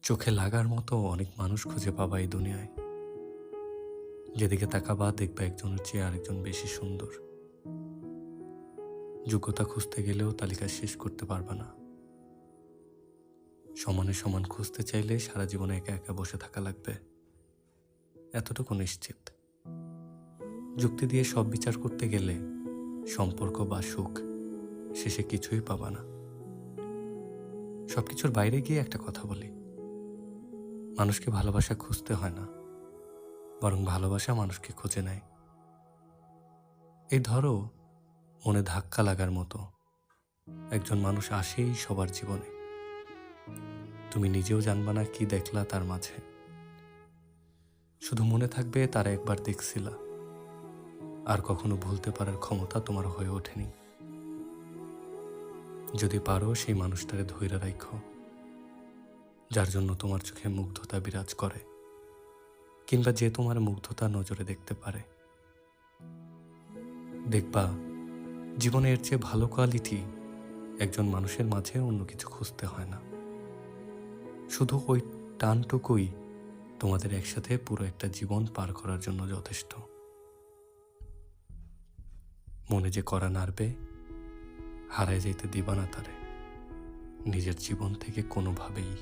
চোখে লাগার মতো অনেক মানুষ খুঁজে পাবা এই দুনিয়ায়। যেদিকে তাকাবা দেখবা একজনের চেয়ে আরেকজন বেশি সুন্দর। যোগ্যতা খুঁজতে গেলেও তালিকা শেষ করতে পারবা না। সমানে সমান খুঁজতে চাইলে সারা জীবনে একা একা বসে থাকা লাগবে, এতটুকু নিশ্চিত। যুক্তি দিয়ে সব বিচার করতে গেলে সম্পর্ক বা সুখ শেষে কিছুই পাবা না। সবকিছুর বাইরে গিয়ে একটা কথা বলি, মানুষকে ভালোবাসা খুঁজতে হয় না, বরং ভালোবাসা মানুষকে খুঁজে নেয়। এই ধরো, মনে ধাক্কা লাগার মতো একজন মানুষ আসেই সবার জীবনে। তুমি নিজেও জানবা না কি দেখলা তার মাঝে। শুধু মনে থাকবে তারা একবার দেখছিলা, আর কখনো ভুলতে পারার ক্ষমতা তোমার হয়ে ওঠেনি। যদি পারো সেই মানুষটারে ধইরা রাখো, যার জন্য তোমার চোখে মুগ্ধতা বিরাজ করে, কিংবা যে তোমার মুগ্ধতা নজরে দেখতে পারে। দেখবা জীবনে এর চেয়ে ভালো কোয়ালিটি একজন মানুষের মাঝে অন্য কিছু খুঁজতে হয় না। শুধু ওই টানটুকুই তোমাদের একসাথে পুরো একটা জীবন পার করার জন্য যথেষ্ট। মনে যে করা নাড়বে, হারায় যাইতে দিবা না তারে নিজের জীবন থেকে কোনোভাবেই।